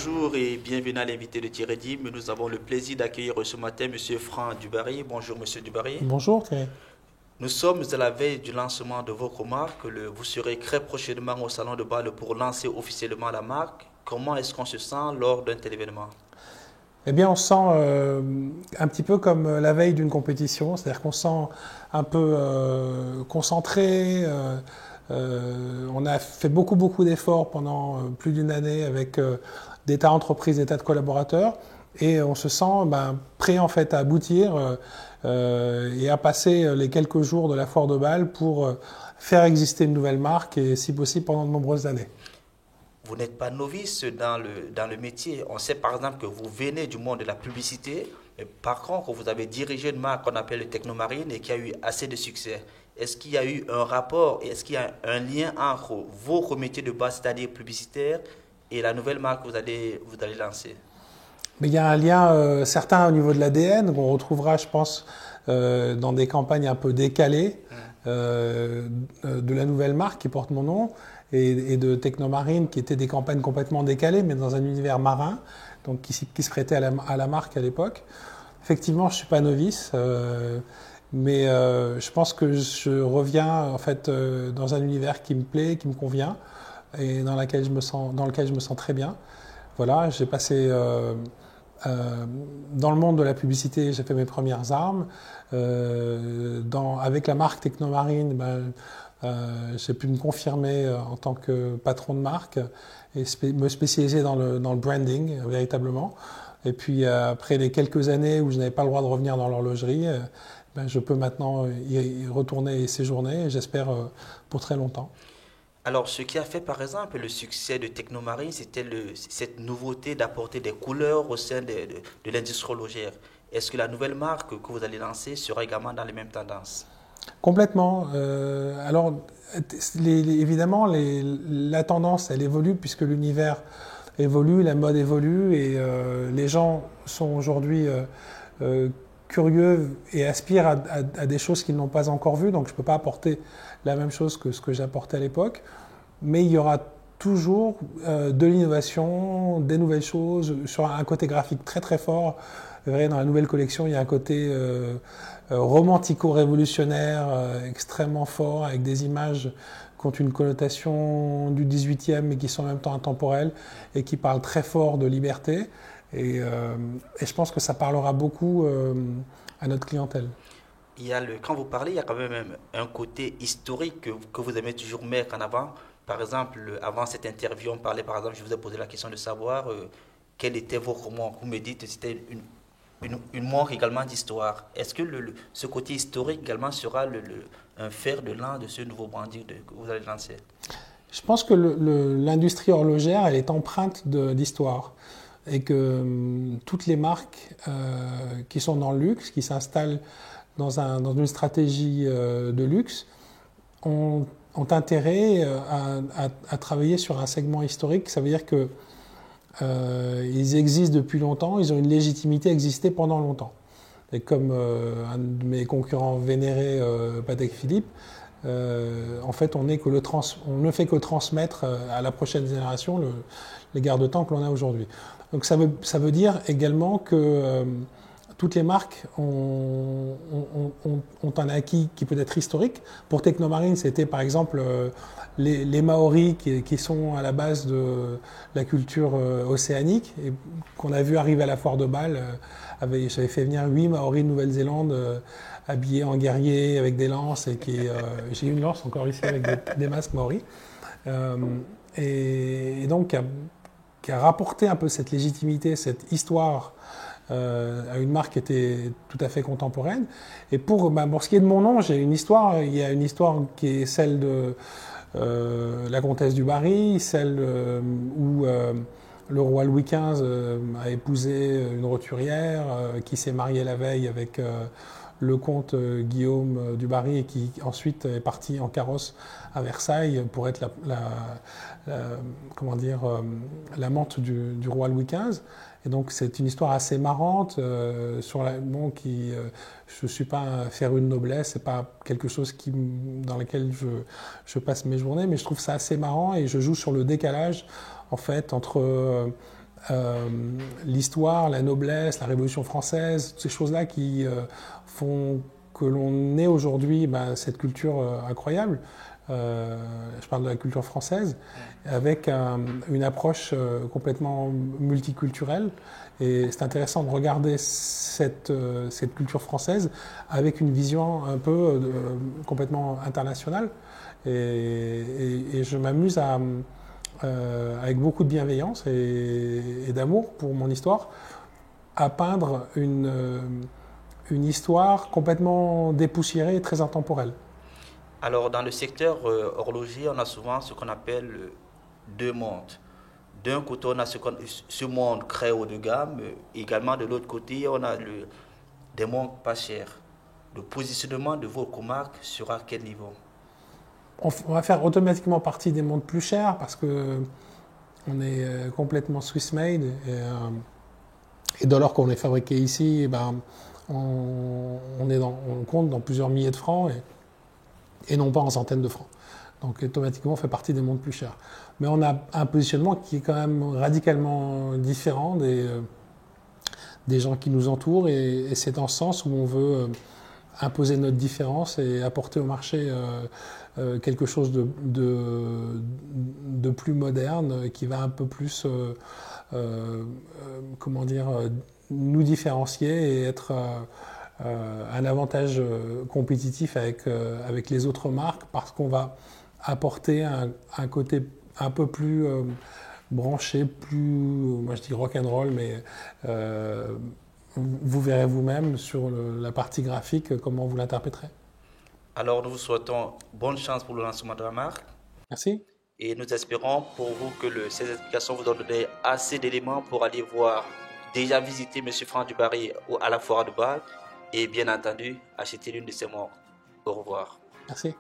Bonjour et bienvenue à l'invité de Thierry Dim. Nous avons le plaisir d'accueillir ce matin M. Franck Dubarry. Bonjour M. Dubarry. Bonjour Thierry. Nous sommes à la veille du lancement de votre marque. Vous serez très prochainement au Salon de Bâle pour lancer officiellement la marque. Comment est-ce qu'on se sent lors d'un tel événement? Eh bien, on se sent un petit peu comme la veille d'une compétition, c'est-à-dire qu'on se sent un peu concentré. On a fait beaucoup d'efforts pendant plus d'une année avec des tas d'entreprises, des tas de collaborateurs, et on se sent prêt en fait à aboutir et à passer les quelques jours de la foire de Bâle pour faire exister une nouvelle marque et si possible pendant de nombreuses années. Vous n'êtes pas novice dans le métier. On sait par exemple que vous venez du monde de la publicité. Mais par contre, vous avez dirigé une marque qu'on appelle le Technomarine et qui a eu assez de succès. Est-ce qu'il y a eu un rapport, est-ce qu'il y a un lien entre votre métier de base, c'est-à-dire publicitaire, et la nouvelle marque que vous allez lancer? Mais il y a un lien certain au niveau de l'ADN qu'on retrouvera, je pense, dans des campagnes un peu décalées de la nouvelle marque qui porte mon nom et de Technomarine qui étaient des campagnes complètement décalées mais dans un univers marin donc qui se prêtait à la marque à l'époque. Effectivement, je ne suis pas novice, mais je pense que je reviens en fait dans un univers qui me plaît, qui me convient et dans lequel je me sens très bien. Voilà, j'ai passé dans le monde de la publicité, j'ai fait mes premières armes. Avec la marque Technomarine, j'ai pu me confirmer en tant que patron de marque et me spécialiser dans le branding véritablement. Et puis après les quelques années où je n'avais pas le droit de revenir dans l'horlogerie, je peux maintenant y retourner et séjourner, j'espère pour très longtemps. Alors, ce qui a fait par exemple le succès de Technomarine, c'était cette nouveauté d'apporter des couleurs au sein de l'industrie horlogère. Est-ce que la nouvelle marque que vous allez lancer sera également dans les mêmes tendances? Complètement. Alors, évidemment, la tendance, elle évolue puisque l'univers évolue, la mode évolue et les gens sont aujourd'hui curieux et aspirent à des choses qu'ils n'ont pas encore vues. Donc, je ne peux pas apporter la même chose que ce que j'apportais à l'époque. Mais il y aura toujours de l'innovation, des nouvelles choses, sur un côté graphique très fort. Vous verrez, dans la nouvelle collection, il y a un côté romantico-révolutionnaire extrêmement fort, avec des images qui ont une connotation du 18e mais qui sont en même temps intemporelles et qui parlent très fort de liberté. Et je pense que ça parlera beaucoup à notre clientèle. Quand vous parlez, il y a quand même un côté historique que vous aimez toujours mettre en avant. Par exemple, avant cette interview, on parlait, par exemple, je vous ai posé la question de savoir quel était votre montre. Vous me dites que c'était une montre également d'histoire. Est-ce que ce côté historique également sera un fer de lance de ce nouveau branding que vous allez lancer? Je pense que l'industrie horlogère, elle est empreinte d'histoire. Et que toutes les marques qui sont dans le luxe, qui s'installent dans une stratégie de luxe, ont intérêt à travailler sur un segment historique. Ça veut dire que ils existent depuis longtemps, ils ont une légitimité à exister pendant longtemps. Et comme un de mes concurrents vénérés, Patek Philippe, en fait, on ne fait que transmettre à la prochaine génération les garde-temps que l'on a aujourd'hui. Donc ça veut dire également que toutes les marques ont un acquis qui peut être historique. Pour Technomarine, c'était par exemple les Maoris qui sont à la base de la culture océanique et qu'on a vu arriver à la foire de Bâle. J'avais fait venir 8 Maoris de Nouvelle-Zélande habillés en guerriers avec des lances et j'ai une lance encore ici avec des masques Maoris. Et donc qui a rapporté un peu cette légitimité, cette histoire à une marque qui était tout à fait contemporaine. Et pour ce qui est de mon nom, il y a une histoire qui est celle de la comtesse du Barry, celle où le roi Louis XV a épousé une roturière qui s'est mariée la veille avec le comte Guillaume du Barry et qui ensuite est parti en carrosse à Versailles pour être l'amante du roi Louis XV. Et donc c'est une histoire assez marrante je ne suis pas un féru de noblesse, c'est pas quelque chose dans lequel je passe mes journées, mais je trouve ça assez marrant et je joue sur le décalage en fait entre l'histoire, la noblesse, la Révolution française, toutes ces choses-là qui font que l'on ait aujourd'hui cette culture incroyable. Je parle de la culture française, avec une approche complètement multiculturelle. Et c'est intéressant de regarder cette culture française avec une vision un peu complètement internationale. Et je m'amuse avec beaucoup de bienveillance et d'amour pour mon histoire, à peindre une histoire complètement dépoussiérée et très intemporelle. Alors, dans le secteur horloger, on a souvent ce qu'on appelle deux mondes. D'un côté, on a ce monde très haut de gamme. Également, de l'autre côté, on a des mondes pas chers. Le positionnement de votre marque sera à quel niveau? On va faire automatiquement partie des mondes plus chers parce que on est complètement Swiss-made. Et dès lors qu'on est fabriqué ici, on compte dans plusieurs milliers de francs et non pas en centaines de francs. Donc automatiquement, on fait partie des mondes plus chers. Mais on a un positionnement qui est quand même radicalement différent des gens qui nous entourent, et c'est dans ce sens où on veut imposer notre différence et apporter au marché quelque chose de plus moderne, qui va un peu plus, comment dire, nous différencier et être un avantage compétitif avec les autres marques, parce qu'on va apporter un côté un peu plus branché, plus, moi je dis rock'n'roll, mais vous verrez vous-même sur la partie graphique comment vous l'interpréterez. Alors, nous vous souhaitons bonne chance pour le lancement de la marque. Merci. Et nous espérons pour vous que ces explications vous donneront assez d'éléments pour aller voir, déjà visiter M. Franck Dubarry à la foire de Bâle et bien entendu acheter l'une de ses montres. Au revoir. Merci.